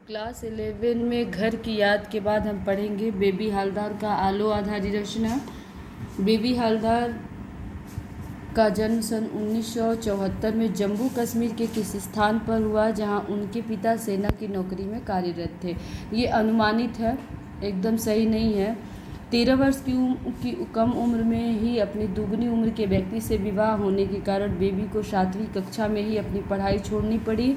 Class 11 में घर की याद के बाद हम पढ़ेंगे बेबी हालदार का आलो आधारी रचना। बेबी हालदार का जन्म सन 1974 में जम्मू कश्मीर के किसी स्थान पर हुआ जहां उनके पिता सेना की नौकरी में कार्यरत थे। ये अनुमानित है, एकदम सही नहीं है। 13 वर्ष की कम उम्र में ही अपनी दुगनी उम्र के व्यक्ति से विवाह होने के कारण बेबी को 7वीं कक्षा में ही अपनी पढ़ाई छोड़नी पड़ी।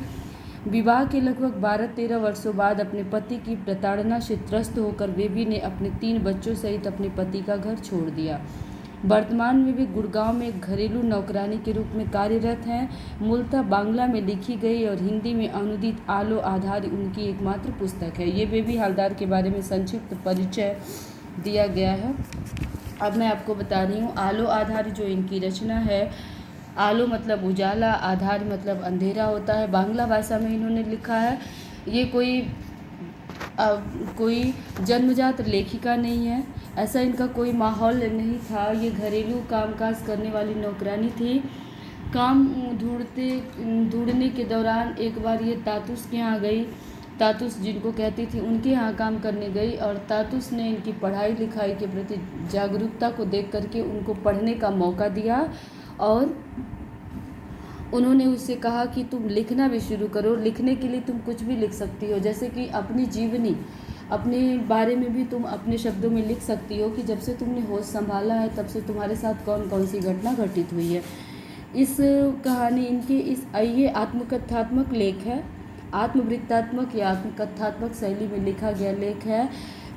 विवाह के लगभग 12-13 वर्षों बाद अपने पति की प्रताड़ना से त्रस्त होकर बेबी ने अपने 3 बच्चों सहित अपने पति का घर छोड़ दिया। वर्तमान में वे गुड़गांव में एक घरेलू नौकरानी के रूप में कार्यरत हैं। मूलतः बांग्ला में लिखी गई और हिंदी में अनुदित आलो आधारी उनकी एकमात्र पुस्तक है। ये बेबी हालदार के बारे में संक्षिप्त परिचय दिया गया है। अब मैं आपको बता रही हूँ आलो आधारी जो इनकी रचना है। आलो मतलब उजाला, आधार मतलब अंधेरा होता है। बांग्ला भाषा में इन्होंने लिखा है। ये कोई जन्मजात लेखिका नहीं है, ऐसा इनका कोई माहौल नहीं था। ये घरेलू कामकाज करने वाली नौकरानी थी। काम ढूंढने के दौरान एक बार ये तातुस के यहाँ गई। तातुस जिनको कहती थी उनके यहाँ काम करने गई और तातुस ने इनकी पढ़ाई लिखाई के प्रति जागरूकता को देख करके उनको पढ़ने का मौका दिया और उन्होंने उससे कहा कि तुम लिखना भी शुरू करो। लिखने के लिए तुम कुछ भी लिख सकती हो, जैसे कि अपनी जीवनी, अपने बारे में भी तुम अपने शब्दों में लिख सकती हो कि जब से तुमने होश संभाला है तब से तुम्हारे साथ कौन कौन सी घटना घटित हुई है। इस कहानी इनके ये आत्मकथात्मक लेख है, आत्मवृत्तात्मक या आत्मकथात्मक शैली में लिखा गया लेख है।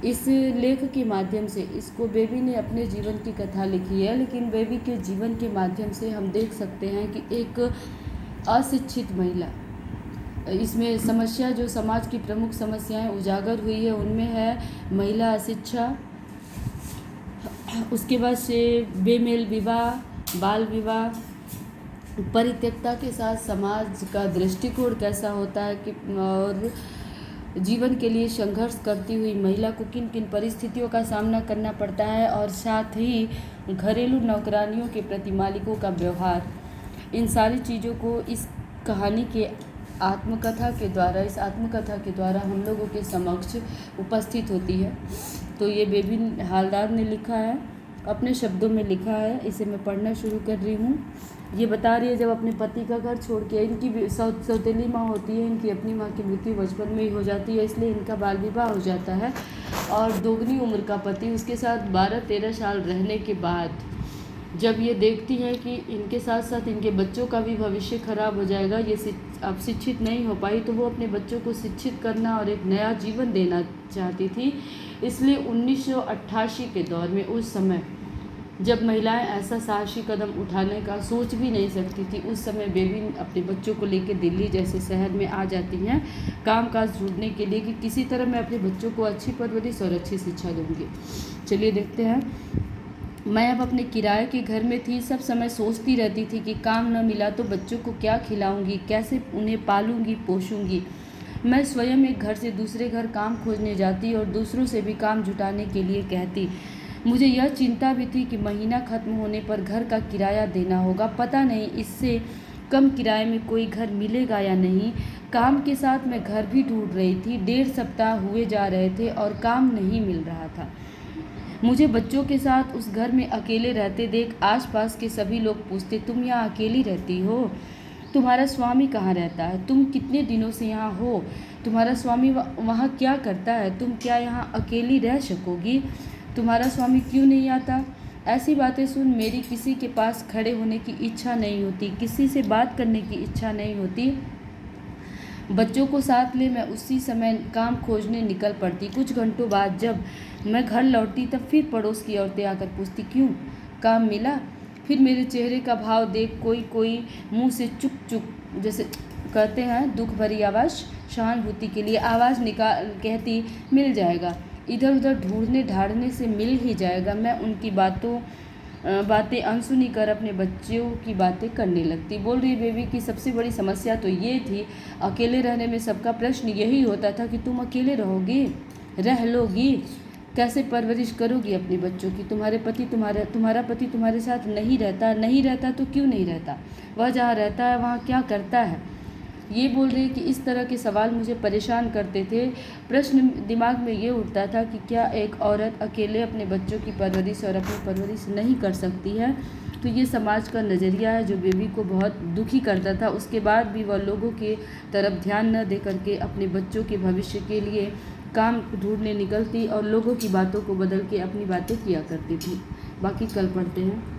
इस लेख के माध्यम से इसको बेबी ने अपने जीवन की कथा लिखी है, लेकिन बेबी के जीवन के माध्यम से हम देख सकते हैं कि एक अशिक्षित महिला, इसमें समस्या जो समाज की प्रमुख समस्याएं उजागर हुई है उनमें है महिला अशिक्षा, उसके बाद से बेमेल विवाह, बाल विवाह, परित्यक्ता के साथ समाज का दृष्टिकोण कैसा होता है कि और जीवन के लिए संघर्ष करती हुई महिला को किन किन परिस्थितियों का सामना करना पड़ता है और साथ ही घरेलू नौकरानियों के प्रति मालिकों का व्यवहार। इन सारी चीज़ों को इस कहानी के आत्मकथा के द्वारा हम लोगों के समक्ष उपस्थित होती है। तो ये बेबी हालदार ने लिखा है, अपने शब्दों में लिखा है। इसे मैं पढ़ना शुरू कर रही हूँ। ये बता रही है जब अपने पति का घर छोड़ के, इनकी सौतेली माँ होती है, इनकी अपनी माँ की मृत्यु बचपन में ही हो जाती है, इसलिए इनका बाल विवाह हो जाता है और दोगुनी उम्र का पति उसके साथ 12-13 साल रहने के बाद जब ये देखती है कि इनके साथ साथ इनके बच्चों का भी भविष्य खराब हो जाएगा, ये अब शिक्षित नहीं हो पाई, तो वो अपने बच्चों को शिक्षित करना और एक नया जीवन देना चाहती थी। इसलिए 1988 के दौर में, उस समय जब महिलाएं ऐसा साहसी कदम उठाने का सोच भी नहीं सकती थी, उस समय बेबी अपने बच्चों को लेकर दिल्ली जैसे शहर में आ जाती हैं कामकाज ढूंढने के लिए कि किसी तरह मैं अपने बच्चों को अच्छी परवरिश और अच्छी शिक्षा दूंगी। चलिए देखते हैं। मैं अब अपने किराए के घर में थी। सब समय सोचती रहती थी कि काम न मिला तो बच्चों को क्या खिलाऊंगी, कैसे उन्हें पालूंगी पोषूंगी। मैं स्वयं एक घर से दूसरे घर काम खोजने जाती और दूसरों से भी काम जुटाने के लिए कहती। मुझे यह चिंता भी थी कि महीना खत्म होने पर घर का किराया देना होगा, पता नहीं इससे कम किराए में कोई घर मिलेगा या नहीं। काम के साथ मैं घर भी ढूंढ रही थी। 1.5 सप्ताह हुए जा रहे थे और काम नहीं मिल रहा था। मुझे बच्चों के साथ उस घर में अकेले रहते देख आसपास के सभी लोग पूछते, तुम यहाँ अकेली रहती हो? तुम्हारा स्वामी कहाँ रहता है? तुम कितने दिनों से यहाँ हो? तुम्हारा स्वामी वहाँ क्या करता है? तुम क्या यहाँ अकेली रह सकोगी? तुम्हारा स्वामी क्यों नहीं आता? ऐसी बातें सुन मेरी किसी के पास खड़े होने की इच्छा नहीं होती, किसी से बात करने की इच्छा नहीं होती। बच्चों को साथ ले मैं उसी समय काम खोजने निकल पड़ती। कुछ घंटों बाद जब मैं घर लौटती तब फिर पड़ोस की औरतें आकर पूछती, क्यों, काम मिला? फिर मेरे चेहरे का भाव देख कोई मुंह से चुक चुक जैसे कहते हैं दुख भरी आवाज़, सहानुभूति के लिए आवाज़ निकाल कहती, मिल जाएगा, इधर उधर ढूंढने ढाड़ने से मिल ही जाएगा। मैं उनकी बातें अनसुनी कर अपने बच्चों की बातें करने लगती। बोल रही बेबी की सबसे बड़ी समस्या तो ये थी, अकेले रहने में सबका प्रश्न यही होता था कि तुम अकेले रहोगी, रह लोगी, कैसे परवरिश करोगी अपने बच्चों की? तुम्हारा पति तुम्हारे साथ नहीं रहता तो क्यों नहीं रहता? वह जहाँ रहता है वहाँ क्या करता है? ये बोल रही है कि इस तरह के सवाल मुझे परेशान करते थे। प्रश्न दिमाग में ये उठता था कि क्या एक औरत अकेले अपने बच्चों की परवरिश और अपनी परवरिश नहीं कर सकती है। तो ये समाज का नज़रिया है जो बेबी को बहुत दुखी करता था। उसके बाद भी वह लोगों के तरफ ध्यान न दे करके अपने बच्चों के भविष्य के लिए काम ढूंढने निकलती और लोगों की बातों को बदल के अपनी बातें किया करती थी। बाकी कल पढ़ते हैं।